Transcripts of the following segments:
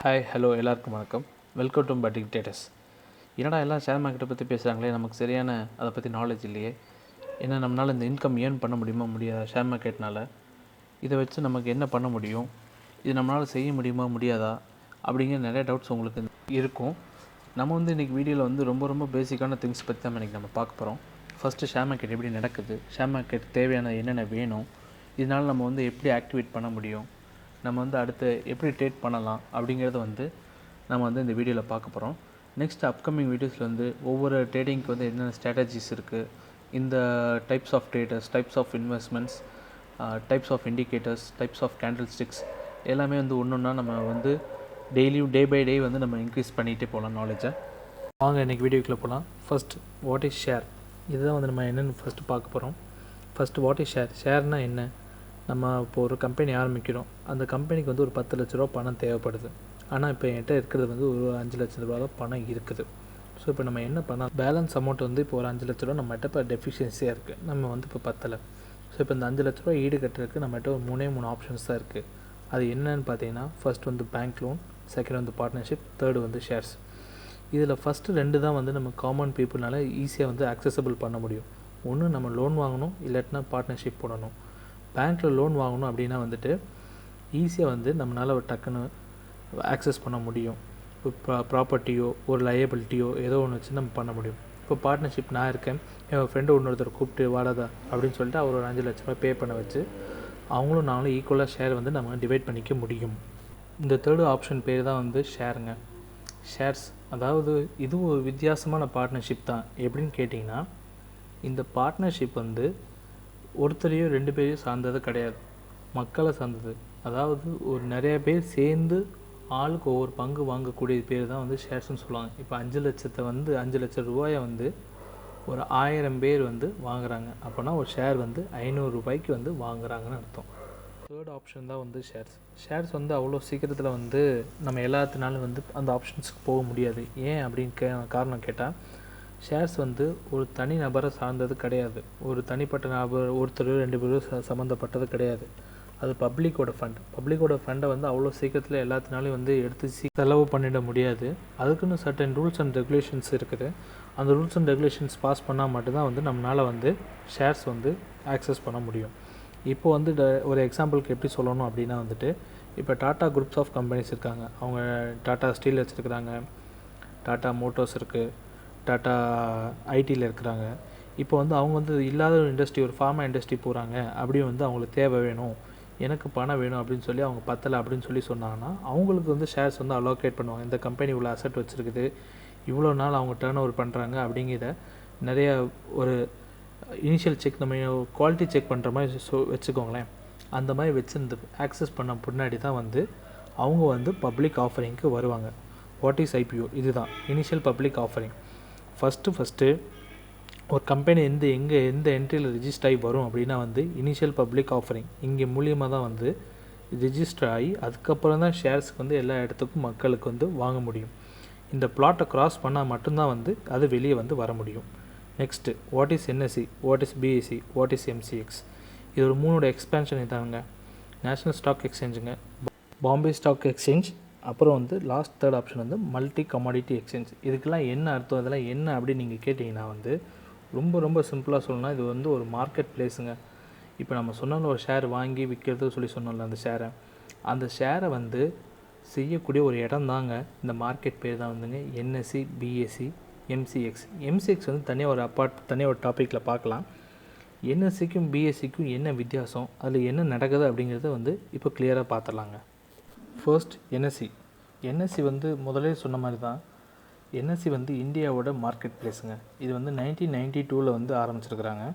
Hi hello எல்லாருக்கும் வணக்கம். Welcome to Buddingtraders. என்னடா எல்லாம் ஷேர் மார்க்கெட்டை பற்றி பேசுகிறாங்களே, நமக்கு சரியான அதை பற்றி நாலேஜ் இல்லையே. ஏன்னா நம்மளால் இந்த இன்கம் ஏர்ன் பண்ண முடியாத ஷேர் மார்க்கெட்னால் இதை வச்சு நமக்கு என்ன பண்ண முடியும், இது நம்மளால் செய்ய முடியாதா அப்படிங்கிற நிறைய டவுட்ஸ் உங்களுக்கு இருக்கும். நம்ம இன்றைக்கி வீடியோவில் ரொம்ப பேசிக்கான திங்ஸ் பற்றி தான் இன்றைக்கி நம்ம பார்க்க போகிறோம். ஃபஸ்ட்டு ஷேர் மார்க்கெட் எப்படி நடக்குது, ஷேர் மார்க்கெட் தேவையான என்னென்ன வேணும், இதனால் நம்ம எப்படி ஆக்டிவேட் பண்ண முடியும், நம்ம அடுத்து எப்படி ட்ரேட் பண்ணலாம் அப்படிங்கிறத நம்ம இந்த வீடியோவில் பார்க்க போகிறோம். நெக்ஸ்ட் அப்கமிங் வீடியோஸில் ஒவ்வொரு ட்ரேடிங்க்கு என்னென்ன ஸ்ட்ராட்டஜிஸ் இருக்குது, இந்த types of traders, types of investments, types of indicators, types of candlesticks எல்லாமே ஒன்றா நம்ம டெய்லியும் டே பை டே நம்ம இன்க்ரீஸ் பண்ணிகிட்டே போகலாம் நாலேஜை. வாங்க இன்றைக்கி வீடியோக்குள்ளே போகலாம். ஃபஸ்ட் வாட் இஸ் ஷேர், இதுதான் நம்ம என்னென்னு ஃபஸ்ட்டு பார்க்க போகிறோம். ஃபஸ்ட்டு வாட் இஸ் ஷேர், ஷேர்னால் என்ன? நம்ம இப்போ ஒரு கம்பெனி ஆரம்பிக்கிறோம், அந்த கம்பெனிக்கு ஒரு 10 லட்ச ரூபா பணம் தேவைப்படுது. ஆனால் இப்போ என்கிட்ட இருக்கிறது ஒரு 5 லட்ச ரூபா தான் பணம் இருக்குது. ஸோ இப்போ நம்ம என்ன பண்ணால் பேலன்ஸ் அமௌண்ட் இப்போ ஒரு 5 லட்ச ரூபா நம்மகிட்ட இப்போ டெஃபிஷியன்சியாக இருக்குது, நம்ம இப்போ பத்தலை. ஸோ இப்போ இந்த 5 லட்ச ரூபா ஈடு கட்டுறதுக்கு நம்மகிட்ட ஒரு 3 ஆப்ஷன்ஸ் தான் இருக்குது. அது என்னன்னு பார்த்தீங்கன்னா, first bank loan, second partnership, third shares. இதில் ஃபஸ்ட்டு 2 தான் நம்ம காமன் பீப்புளால் ஈஸியாக ஆக்சசபிள் பண்ண முடியும். ஒன்று நம்ம லோன் வாங்கணும், இல்லாட்டினா பார்ட்னர்ஷிப் போடணும். பேங்க்கில் லோன் வாங்கணும் அப்படின்னா ஈஸியாக நம்மளால் டக்குன்னு ஆக்சஸ் பண்ண முடியும். இப்போ ப்ராப்பர்ட்டியோ ஒரு லயபிலிட்டியோ ஏதோ ஒன்று வச்சு நம்ம பண்ண முடியும். இப்போ பார்ட்னர்ஷிப் நான் இருக்கேன், என் ஃப்ரெண்டு இன்னொருத்தர் கூப்பிட்டு வாடாதா அப்படின்னு சொல்லிட்டு அவர் ஒரு 5 லட்ச ரூபா பே பண்ண வச்சு அவங்களும் நாங்களும் ஈக்குவலாக ஷேர் நம்ம டிவைட் பண்ணிக்க முடியும். இந்த தேர்டு ஆப்ஷன் பேர் தான் ஷேருங்க, ஷேர்ஸ். அதாவது இதுவும் ஒரு வித்தியாசமான பார்ட்னர்ஷிப் தான். எப்படின்னு கேட்டிங்கன்னா, இந்த பார்ட்னர்ஷிப் ஒருத்தரையோ 2 பேரையும் சார்ந்தது கிடையாது, மக்களை சார்ந்தது. அதாவது ஒரு நிறைய பேர் சேர்ந்து ஆளுக்கு ஒவ்வொரு பங்கு வாங்கக்கூடிய பேர் தான் ஷேர்ஸ்னு சொல்லுவாங்க. இப்போ 5 லட்சத்தை 5 லட்சம் ரூபாயை ஒரு 1000 பேர் வாங்குகிறாங்க. அப்போனா ஒரு ஷேர் 500 ரூபாய்க்கு வாங்குகிறாங்கன்னு அர்த்தம். தேர்ட் ஆப்ஷன் தான் ஷேர்ஸ். ஷேர்ஸ் அவ்வளோ சீக்கிரத்தில் நம்ம எல்லாத்தினாலும் அந்த ஆப்ஷன்ஸுக்கு போக முடியாது. ஏன் அப்படின்னு காரணம் கேட்டால், ஷேர்ஸ் ஒரு தனி நபரை சார்ந்தது கிடையாது, ஒரு தனிப்பட்ட நபர் ஒருத்தர் 2 பேரும் சம்மந்தப்பட்டது கிடையாது. அது பப்ளிக்கோட ஃபண்டை அவ்வளோ சீக்கிரத்தில் எல்லாத்தினாலையும் எடுத்து செலவு பண்ணிட முடியாது. அதுக்குன்னு சர்டன் ரூல்ஸ் அண்ட் ரெகுலேஷன்ஸ் இருக்குது. அந்த ரூல்ஸ் அண்ட் ரெகுலேஷன்ஸ் பாஸ் பண்ணால் மட்டும்தான் நம்மளால் ஷேர்ஸ் ஆக்சஸ் பண்ண முடியும். இப்போது ஒரு எக்ஸாம்பிளுக்கு எப்படி சொல்லணும் அப்படின்னா இப்போ டாட்டா குரூப்ஸ் ஆஃப் கம்பெனிஸ் இருக்காங்க. அவங்க டாட்டா ஸ்டீல் வச்சுருக்கிறாங்க, டாட்டா மோட்டர்ஸ் இருக்குது, டாட்டா ஐடியில் இருக்கிறாங்க. இப்போ அவங்க இல்லாத ஒரு இண்டஸ்ட்ரி, ஒரு ஃபார்மா இண்டஸ்ட்ரி போகிறாங்க. அப்படியே அவங்களுக்கு தேவை வேணும், எனக்கு பணம் வேணும் அப்படின்னு சொல்லி அவங்க பத்தலை அப்படின்னு சொல்லி சொன்னாங்கன்னா, அவங்களுக்கு ஷேர்ஸ் அலோகேட் பண்ணுவாங்க. இந்த கம்பெனி இவ்வளோ அசெட் வச்சுருக்குது, இவ்வளோ நாள் அவங்க டர்ன் ஓவர் பண்ணுறாங்க அப்படிங்கிற நிறைய ஒரு இனிஷியல் செக், நம்ம குவாலிட்டி செக் பண்ணுற மாதிரி வச்சுக்கோங்களேன். அந்த மாதிரி வச்சுருந்து ஆக்சஸ் பண்ண பின்னாடி தான் அவங்க பப்ளிக் ஆஃபரிங்க்கு வருவாங்க. What is IPO? இதுதான் இனிஷியல் பப்ளிக் ஆஃபரிங். ஃபஸ்ட்டு ஒரு கம்பெனி எந்த என்ட்ரியில் ரிஜிஸ்டர் ஆகி வரும் அப்படின்னா இனிஷியல் பப்ளிக் ஆஃபரிங். இங்கே மூலியமாக தான் ரிஜிஸ்டர் ஆகி அதுக்கப்புறம் தான் ஷேர்ஸ்க்கு எல்லா இடத்துக்கும் மக்களுக்கு வாங்க முடியும். இந்த பிளாட்டை க்ராஸ் பண்ணால் மட்டும்தான் அது வெளியே வர முடியும். Next what is NSE, what is BSE, what is MCX? இது ஒரு 3 எக்ஸ்பேன்ஷன் இதாங்க. நேஷ்னல் ஸ்டாக் எக்ஸ்சேஞ்சுங்க, பாம்பே ஸ்டாக் எக்ஸ்சேஞ்ச், அப்புறம் last third option multi commodity exchange. இதுக்கெல்லாம் என்ன அர்த்தம், இதெல்லாம் என்ன அப்படின்னு நீங்கள் கேட்டிங்கன்னா ரொம்ப சிம்பிளாக சொல்லணும்னா, இது ஒரு மார்க்கெட் பிளேஸுங்க. இப்போ நம்ம சொன்னாலும் ஒரு ஷேர் வாங்கி விற்கிறது சொல்லி சொன்னோம்ல, அந்த ஷேரை செய்யக்கூடிய ஒரு இடம் தாங்க இந்த மார்க்கெட் பேர் தான் NSE, BSE, MCX. MCX தனியாக ஒரு டாப்பிக்கில் பார்க்கலாம். NSEக்கும் BSEக்கும் என்ன வித்தியாசம், அதில் என்ன நடக்குது அப்படிங்கிறத இப்போ கிளியராக பார்த்துடலாங்க. ஃபர்ஸ்ட் NSE முதலே சொன்ன மாதிரி தான். NSE இந்தியாவோட மார்க்கெட் பிளேஸுங்க. இது 1992 ஆரம்பிச்சிருக்கிறாங்க.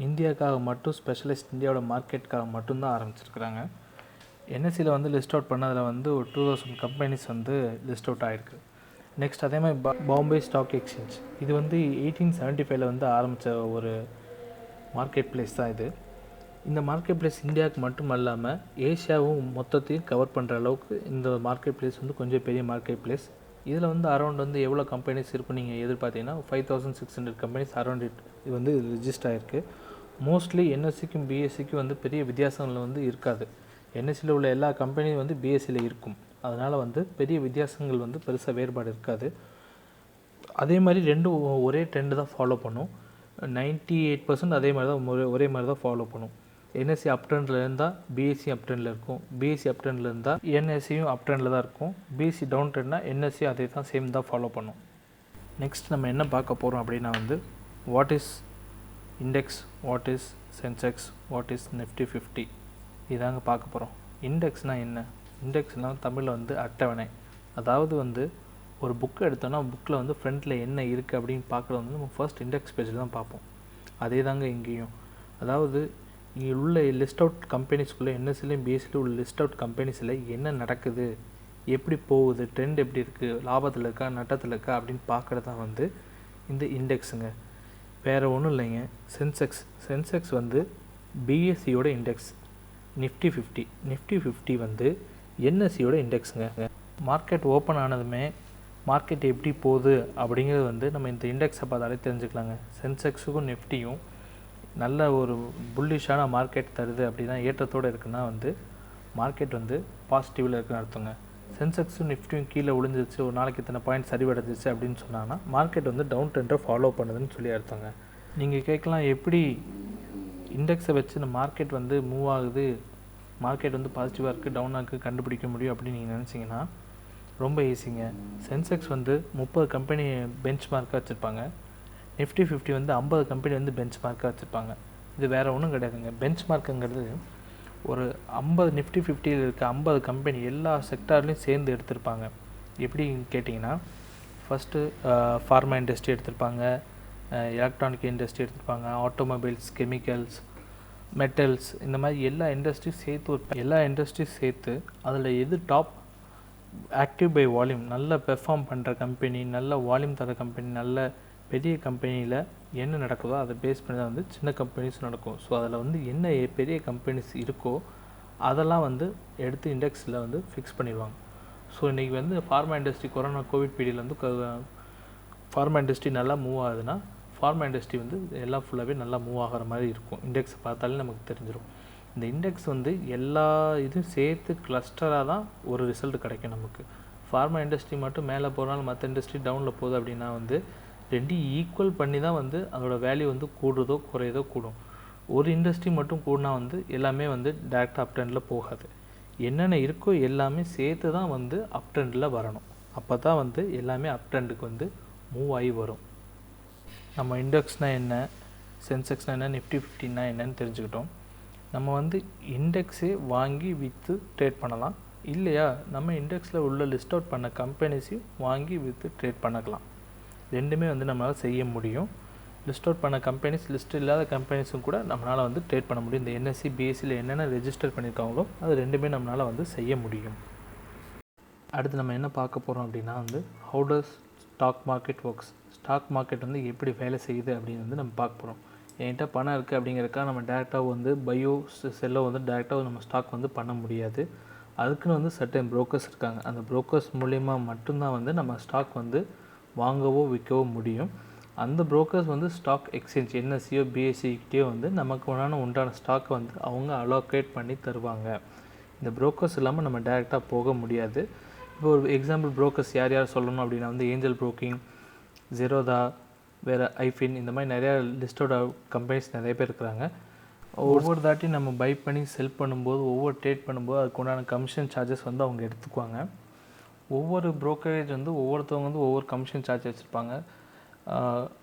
இந்தியாவுக்காக மட்டும் ஸ்பெஷலிஸ்ட், இந்தியாவோட மார்க்கெட்டுக்காக மட்டும்தான் ஆரம்பிச்சிருக்கிறாங்க. NSEயில் லிஸ்ட் அவுட் பண்ணதில் ஒரு 2000 கம்பெனிஸ் லிஸ்ட் அவுட் ஆகிருக்கு. நெக்ஸ்ட் அதே மாதிரி பாம்பே ஸ்டாக் எக்ஸ்சேஞ்ச். இது 1875 ஆரம்பித்த ஒரு மார்க்கெட் பிளேஸ் தான் இது. இந்த மார்க்கெட் பிளேஸ் இந்தியாவுக்கு மட்டும் இல்லாமல் ஏஷியாவும் மொத்தத்தையும் கவர் பண்ணுற அளவுக்கு இந்த மார்க்கெட் பிளேஸ் கொஞ்சம் பெரிய மார்க்கெட் பிளேஸ். இதில் அரௌண்ட் எவ்வளோ கம்பெனிஸ் இருக்கும் நீங்கள் எதிர்பார்த்தீங்கன்னா 5600 கம்பெனிஸ் அரௌண்ட் இது ரிஜிஸ்டர் ஆகிருக்கு. மோஸ்ட்லி NSEக்கும் BSEக்கும் பெரிய வித்தியாசங்கள் இருக்காது. NSEயில் உள்ள எல்லா கம்பெனியும் BSEயில் இருக்கும். அதனால் வந்து பெரிய வித்தியாசங்கள் வந்து பெருசாக வேறுபாடு இருக்காது. அதே மாதிரி ரெண்டும் ஒரே ட்ரெண்டு தான் ஃபாலோ பண்ணும். 98% அதே மாதிரி தான் ஒரே மாதிரி தான் ஃபாலோ பண்ணும். என்எஸ்சி அப் ட்ரெண்டில் இருந்தால் பிஎஸ்சி அப் ட்ரெண்டில் இருக்கும், பிஎஸ்சி அப் ட்ரெண்டில் இருந்தால் என்எஸ்சியும் அப் ட்ரெண்டில் தான் இருக்கும், பிஎஸ்சி டவுன் ட்ரெண்ட்னா என்எஸ்சி அதே தான் சேம் தான் ஃபாலோ பண்ணும். நெக்ஸ்ட் நம்ம என்ன பார்க்க போகிறோம் அப்படின்னா வந்து what is index, what is Sensex, what is Nifty 50 இதாங்க பார்க்க போகிறோம். இண்டெக்ஸ்னால் என்ன? இண்டெக்ஸ்னால் தமிழில் வந்து அட்டவணை. அதாவது வந்து ஒரு புக்கு எடுத்தோன்னா புக்கில் வந்து ஃப்ரண்ட்டில் என்ன இருக்குது அப்படின்னு பார்க்குறது வந்து நம்ம ஃபர்ஸ்ட் இண்டெக்ஸ் பேஜில் தான் பார்ப்போம். அதே தாங்க இங்கேயும். அதாவது இங்கே உள்ள லிஸ்ட் அவுட் கம்பெனிஸ்குள்ளே என்எஸ்சிலையும் பிஎஸ்சிலையும் உள்ள லிஸ்ட் அவுட் கம்பெனிஸில் என்ன நடக்குது, எப்படி போகுது, ட்ரெண்ட் எப்படி இருக்குது, லாபத்தில் இருக்கா நட்டத்தில் இருக்கா அப்படின்னு பார்க்குறது தான் வந்து இந்த இண்டெக்ஸுங்க. வேறு ஒன்றும் இல்லைங்க. சென்செக்ஸ் வந்து பிஎஸ்சியோட இண்டெக்ஸ். நிஃப்டி 50 வந்து என்எஸ்சியோட இண்டெக்ஸுங்க. மார்க்கெட் ஓப்பன் ஆனதுமே மார்க்கெட் எப்படி போகுது அப்படிங்கிறது வந்து நம்ம இந்த இண்டெக்ஸை பார்த்தாலே தெரிஞ்சுக்கலாங்க. சென்செக்ஸுக்கும் நிஃப்டியும் நல்ல ஒரு புல்லிஷான மார்க்கெட் தருது அப்படின்னா, ஏற்றத்தோடு இருக்குன்னா வந்து மார்க்கெட் வந்து பாசிட்டிவில் இருக்குன்னு அர்த்தங்க. சென்செக்ஸும் நிஃப்டியும் கீழே விழுந்துருச்சு, ஒரு நாளைக்கு இத்தனை பாயிண்ட் சரிவடைஞ்சிச்சு அப்படின்னு சொன்னாங்கன்னா மார்க்கெட் வந்து டவுன் ட்ரெண்டை ஃபாலோ பண்ணுதுன்னு சொல்லி அர்த்தங்க. நீங்கள் கேட்கலாம், எப்படி இண்டெக்ஸை வச்சு இந்த மார்க்கெட் வந்து மூவ் ஆகுது, மார்க்கெட் வந்து பாசிட்டிவாக இருக்குது டவுனாக இருக்குது கண்டுபிடிக்க முடியும் அப்படின்னு நீங்கள் நினச்சிங்கன்னா ரொம்ப ஈஸிங்க. சென்செக்ஸ் வந்து 30 கம்பெனி பெஞ்ச் மார்க்காக வச்சுருப்பாங்க. நிஃப்டி 50 வந்து 50 கம்பெனி வந்து பெஞ்ச் மார்க்காக வச்சுருப்பாங்க. இது வேறு ஒன்றும் கிடையாதுங்க. பெஞ்ச் மார்க்குங்கிறது ஒரு 50 நிஃப்டி 50யில் இருக்க 50 கம்பெனி எல்லா செக்டார்லேயும் சேர்ந்து எடுத்திருப்பாங்க. எப்படின்னு கேட்டிங்கன்னா, ஃபஸ்ட்டு ஃபார்மா இண்டஸ்ட்ரி எடுத்திருப்பாங்க, எலக்ட்ரானிக் இண்டஸ்ட்ரி எடுத்திருப்பாங்க, ஆட்டோமொபைல்ஸ், கெமிக்கல்ஸ், மெட்டல்ஸ், இந்த மாதிரி எல்லா இண்டஸ்ட்ரியும் சேர்த்து அதில் எது டாப் ஆக்டிவ் பை வால்யூம் நல்ல பெர்ஃபார்ம் பண்ணுற கம்பெனி, நல்ல வால்யூம் தர கம்பெனி, நல்ல பெரிய கம்பெனியில் என்ன நடக்குதோ அதை பேஸ் பண்ணி தான் வந்து சின்ன கம்பெனிஸ் நடக்கும். ஸோ அதில் வந்து என்ன பெரிய கம்பெனிஸ் இருக்கோ அதெல்லாம் வந்து எடுத்து இண்டெக்ஸில் வந்து ஃபிக்ஸ் பண்ணிடுவாங்க. ஸோ இன்றைக்கி வந்து ஃபார்மா இண்டஸ்ட்ரி கோவிட் பீரியடில் வந்து ஃபார்மா இண்டஸ்ட்ரி நல்லா மூவ் ஆகுதுன்னா ஃபார்மா இண்டஸ்ட்ரி வந்து எல்லாம் ஃபுல்லாகவே நல்லா மூவ் ஆகிற மாதிரி இருக்கும். இண்டெக்ஸை பார்த்தாலே நமக்கு தெரிஞ்சிடும். இந்த இண்டெக்ஸ் வந்து எல்லா இதுவும் சேர்த்து கிளஸ்டராக தான் ஒரு ரிசல்ட் கிடைக்கும் நமக்கு. ஃபார்மா இண்டஸ்ட்ரி மட்டும் மேலே போகிறனால மற்ற இண்டஸ்ட்ரி டவுனில் போகுது அப்படின்னா வந்து ரெண்டையும் ஈக்குவல் பண்ணி தான் வந்து அதோடய வேல்யூ வந்து கூடுறதோ குறையதோ கூடும். ஒரு இண்டஸ்ட்ரி மட்டும் கூடினா வந்து எல்லாமே வந்து டேரெக்டாக அப் ட்ரெண்டில் போகாது. என்னென்ன இருக்கோ எல்லாமே சேர்த்து தான் வந்து அப் ட்ரெண்டில் வரணும். அப்போ தான் வந்து எல்லாமே அப் ட்ரெண்டுக்கு வந்து மூவ் ஆகி வரும். நம்ம இண்டெக்ஸ்னால் என்ன, சென்செக்ஸ்னால் என்ன, நிஃப்டி 50னா என்னன்னு தெரிஞ்சுக்கிட்டோம். நம்ம வந்து இண்டெக்ஸே வாங்கி விற்று ட்ரேட் பண்ணலாம். இல்லையா நம்ம இண்டெக்ஸில் உள்ள லிஸ்ட் அவுட் பண்ண கம்பெனிஸையும் வாங்கி விற்று ட்ரேட் பண்ணிக்கலாம். ரெண்டுமே வந்து நம்மளால் செய்ய முடியும். லிஸ்ட் அவுட் பண்ண கம்பெனிஸ், லிஸ்ட் இல்லாத கம்பெனிஸும் கூட நம்மளால் வந்து ட்ரேட் பண்ண முடியும். இந்த என்எஸ்சி பிஎஸ்சியில் என்னென்ன ரெஜிஸ்டர் பண்ணியிருக்காங்களோ அது ரெண்டுமே நம்மளால் வந்து செய்ய முடியும். அடுத்து நம்ம என்ன பார்க்க போகிறோம் அப்படின்னா வந்து how does stock market works. Stock market வந்து எப்படி வேலை செய்யுது அப்படின்னு வந்து நம்ம பார்க்க போகிறோம். என்கிட்ட பணம் இருக்குது அப்படிங்கிறக்கா நம்ம டேரெக்டாக வந்து பையோ செல்லோ வந்து டேரெக்டாக நம்ம ஸ்டாக் வந்து பண்ண முடியாது. அதுக்குன்னு வந்து சர்டன் புரோக்கர்ஸ் இருக்காங்க. அந்த புரோக்கர்ஸ் மூலிமா மட்டும்தான் வந்து நம்ம ஸ்டாக் வந்து வாங்கவோ விற்கவோ முடியும். அந்த புரோக்கர்ஸ் வந்து ஸ்டாக் எக்ஸ்சேஞ்ச் என்எஸ்சியோ பிஎஸ்சிக்கிட்டேயோ வந்து நமக்கு உண்டான ஸ்டாக்கை வந்து அவங்க அலோகேட் பண்ணி தருவாங்க. இந்த புரோக்கர்ஸ் இல்லாமல் நம்ம டேரெக்டாக போக முடியாது. இப்போ ஒரு எக்ஸாம்பிள் புரோக்கர்ஸ் யார் சொல்லணும் அப்படின்னா வந்து ஏஞ்சல் புரோக்கிங், ஜெரோதா, வேறு ஐஃபின், இந்த மாதிரி நிறையா லிஸ்டோட கம்பெனிஸ் நிறைய பேர் இருக்கிறாங்க. ஒவ்வொரு தாட்டியும் நம்ம பை பண்ணி செல் பண்ணும்போது, ஒவ்வொரு ட்ரேட் பண்ணும்போது அதுக்கு உண்டான கமிஷன் சார்ஜஸ் வந்து அவங்க எடுத்துக்குவாங்க. ஒவ்வொரு ப்ரோக்கரேஜ் வந்து ஒவ்வொருத்தவங்க வந்து ஒவ்வொரு கமிஷன் சார்ஜ் வச்சுருப்பாங்க.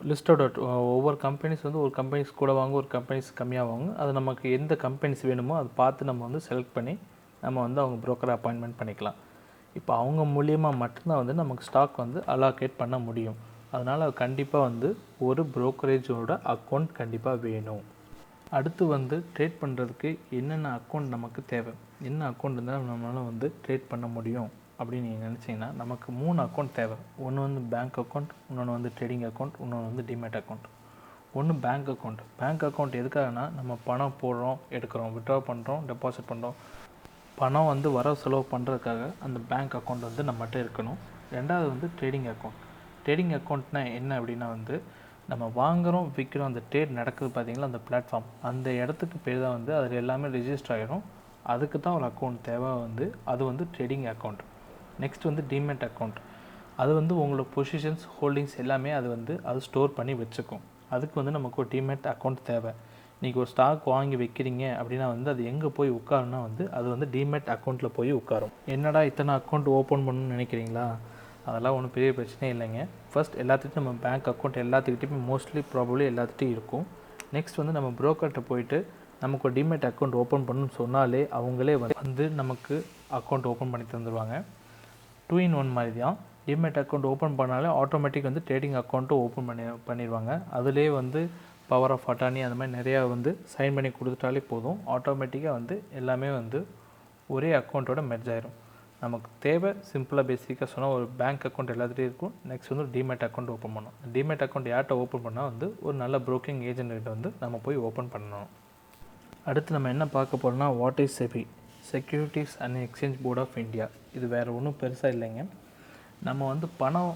லிஸ்டோட ஒவ்வொரு கம்பெனிஸ் வந்து ஒரு கம்பெனிஸ் கூட வாங்க, ஒரு கம்பெனிஸ் கம்மியாக வாங்க. அது நமக்கு எந்த கம்பெனிஸ் வேணுமோ அதை பார்த்து நம்ம வந்து செலக்ட் பண்ணி நம்ம வந்து அவங்க ப்ரோக்கரை அப்பாயின்மெண்ட் பண்ணிக்கலாம். இப்போ அவங்க மூலியமாக மட்டும்தான் வந்து நமக்கு ஸ்டாக் வந்து அலோகேட் பண்ண முடியும். அதனால் கண்டிப்பாக வந்து ஒரு ப்ரோக்கரேஜோட அக்கௌண்ட் கண்டிப்பாக வேணும். அடுத்து வந்து ட்ரேட் பண்ணுறதுக்கு என்னென்ன அக்கௌண்ட் நமக்கு தேவை, என்ன அக்கௌண்ட் இருந்தால் நம்மளால் வந்து ட்ரேட் பண்ண முடியும் அப்படின்னு நீங்கள் நினச்சிங்கன்னா நமக்கு 3 அக்கௌண்ட் தேவை. ஒன்று வந்து பேங்க் அக்கௌண்ட், இன்னொன்று வந்து ட்ரேடிங் அக்கௌண்ட், இன்னொன்று வந்து டிமேட் அக்கௌண்ட். ஒன்று பேங்க் அக்கௌண்ட். பேங்க் அக்கௌண்ட் எதுக்காகனா நம்ம பணம் போடுறோம், எடுக்கிறோம், வித்ட்ரா பண்ணுறோம், டெபாசிட் பண்ணுறோம். பணம் வந்து வரவு செலவு பண்ணுறதுக்காக அந்த பேங்க் அக்கௌண்ட் வந்து நம்மகிட்ட இருக்கணும். ரெண்டாவது வந்து ட்ரேடிங் அக்கௌண்ட். ட்ரேடிங் அக்கௌண்ட்னா என்ன அப்படின்னா வந்து நம்ம வாங்குகிறோம் விற்கிறோம், அந்த ட்ரேட் நடக்குது பார்த்திங்களா, அந்த பிளாட்ஃபார்ம், அந்த இடத்துக்கு பேர் தான் வந்து அதில் எல்லாமே ரிஜிஸ்டர் ஆகிடும். அதுக்கு தான் ஒரு அக்கௌண்ட் தேவை வந்து அது வந்து ட்ரேடிங் அக்கௌண்ட். நெக்ஸ்ட் வந்து டிமேட் அக்கௌண்ட். அது வந்து உங்களோட பொசிஷன்ஸ் ஹோல்டிங்ஸ் எல்லாமே அது ஸ்டோர் பண்ணி வச்சுக்கும். அதுக்கு வந்து நமக்கு ஒரு டிமேட் அக்கௌண்ட் தேவை. நீங்கள் ஒரு ஸ்டாக் வாங்கி வைக்கிறீங்க அப்படின்னா அது எங்கே போய் உட்காருன்னா அது டிமேட் அக்கௌண்ட்டில் போய் உட்காரும். என்னடா இத்தனை அக்கௌண்ட் ஓப்பன் பண்ணணும்னு நினைக்கிறீங்களா? அதெல்லாம் ஒன்றும் பெரிய பிரச்சனையே இல்லைங்க. ஃபர்ஸ்ட் எல்லாத்துக்கிட்டும் நம்ம பேங்க் அக்கௌண்ட் எல்லாத்துக்கிட்டையுமே மோஸ்ட்லி ப்ராபப்ளி எல்லாத்துட்டையும் இருக்கும். நெக்ஸ்ட் நம்ம ப்ரோக்கர்கிட்ட போயிட்டு நமக்கு ஒரு டிமேட் அக்கௌண்ட் ஓப்பன் பண்ணணும்னு சொன்னாலே அவங்களே நமக்கு அக்கௌண்ட் ஓப்பன் பண்ணி தந்துடுவாங்க. 2-in-1 மாதிரி தான். டிமேட் அக்கௌண்ட் ஓப்பன் பண்ணாலே ஆட்டோமேட்டிக் ட்ரேடிங் அக்கௌண்ட்டும் ஓப்பன் பண்ணிடுவாங்க. அதிலே பவர் ஆஃப் அட்டார்னி அந்த மாதிரி நிறையா சைன் பண்ணி கொடுத்துட்டாலே போதும். ஆட்டோமேட்டிக்காக எல்லாமே ஒரே அக்கௌண்ட்டோட மெர்ஜ் ஆயிரும். நமக்கு தேவை சிம்பிளாக பேசிக்காக சொன்னால் ஒரு பேங்க் அக்கௌண்ட் எல்லாத்துலேயும் இருக்கும். நெக்ஸ்ட் டிமேட் அக்கௌண்ட் ஓப்பன் பண்ணணும். டிமேட் அக்கௌண்ட் யார்கிட்ட ஓப்பன் பண்ணால் ஒரு நல்ல ப்ரோக்கிங் ஏஜென்ட்கிட்ட நம்ம போய் ஓப்பன் பண்ணணும். அடுத்து நம்ம என்ன பார்க்க போகிறோம்னா, what is SEBI, securities and exchange board of India. இது வேறு ஒன்றும் பெருசாக இல்லைங்க. நம்ம பணம்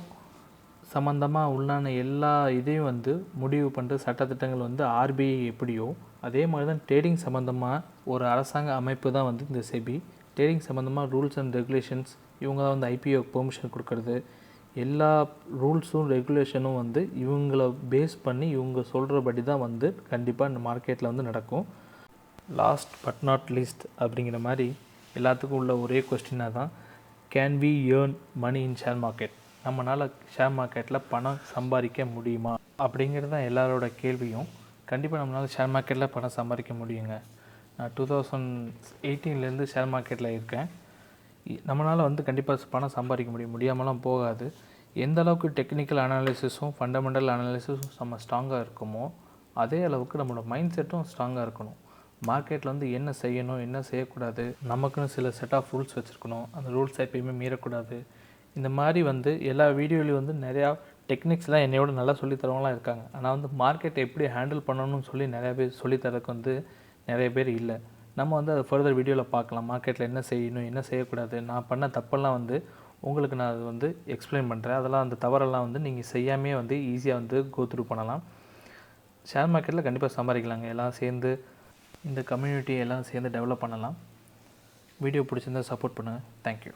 சம்மந்தமாக உள்ளான எல்லா இதையும் முடிவு பண்ணுற சட்டத்திட்டங்கள் ஆர்பிஐ எப்படியோ அதே மாதிரி தான் ட்ரேடிங் சம்மந்தமாக ஒரு அரசாங்க அமைப்பு தான் இந்த செபி. ட்ரேடிங் சம்மந்தமாக ரூல்ஸ் அண்ட் ரெகுலேஷன்ஸ் இவங்க தான் ஐபிஓ பெர்மிஷன் கொடுக்கறது. எல்லா ரூல்ஸும் ரெகுலேஷனும் இவங்கள பேஸ் பண்ணி இவங்க சொல்கிறபடி தான் கண்டிப்பாக இந்த மார்க்கெட்டில் நடக்கும். லாஸ்ட் பட் நாட் லீஸ்ட் அப்படிங்கிற மாதிரி எல்லாத்துக்கும் உள்ள ஒரே கொஸ்டினாக தான், can we earn money in share market? நம்மளால் ஷேர் மார்க்கெட்டில் பணம் சம்பாதிக்க முடியுமா அப்படிங்கிறது தான் எல்லாரோட கேள்வியும். கண்டிப்பாக நம்மளால் ஷேர் மார்க்கெட்டில் பணம் சம்பாதிக்க முடியுங்க. நான் 2018 ஷேர் மார்க்கெட்டில் இருக்கேன். நம்மளால் கண்டிப்பாக பணம் சம்பாதிக்க முடியாமலாம் போகாது. எந்த அளவுக்கு டெக்னிக்கல் அனாலிசிஸும் ஃபண்டமெண்டல் அனாலிசிஸும் நம்ம ஸ்ட்ராங்காக இருக்குமோ அதே அளவுக்கு நம்மளோட மைண்ட் செட்டும் ஸ்ட்ராங்காக இருக்கணும். மார்க்கெட்டில் என்ன செய்யணும் என்ன செய்யக்கூடாது, நமக்குன்னு சில செட் ஆஃப் ரூல்ஸ் வச்சுருக்கணும். அந்த ரூல்ஸை எப்பயுமே மீறக்கூடாது. இந்த மாதிரி எல்லா வீடியோலையும் நிறையா டெக்னிக்ஸ்லாம் என்னையோட நல்லா சொல்லித்தரவங்களாம் இருக்காங்க. ஆனால் மார்க்கெட்டை எப்படி ஹேண்டில் பண்ணணும்னு சொல்லி நிறையா பேர் சொல்லித்தரக்கு நிறைய பேர் இல்லை. நம்ம அதை ஃபர்தர் வீடியோவில் பார்க்கலாம். மார்க்கெட்டில் என்ன செய்யணும் என்ன செய்யக்கூடாது, நான் பண்ண தப்பெல்லாம் உங்களுக்கு நான் அது எக்ஸ்பிளைன் பண்ணுறேன். அதெல்லாம் அந்த தவறெல்லாம் நீங்கள் செய்யாமே ஈஸியாக கோ த்ரூ பண்ணலாம். ஷேர் மார்க்கெட்டில் கண்டிப்பாக சம்பாதிக்கலாங்க. எல்லாம் சேர்ந்து இந்த கம்யூனிட்டி எல்லாம் சேர்ந்து டெவலப் பண்ணலாம். வீடியோ பிடிச்சிருந்தால் சப்போர்ட் பண்ணுங்கள். தேங்க்யூ.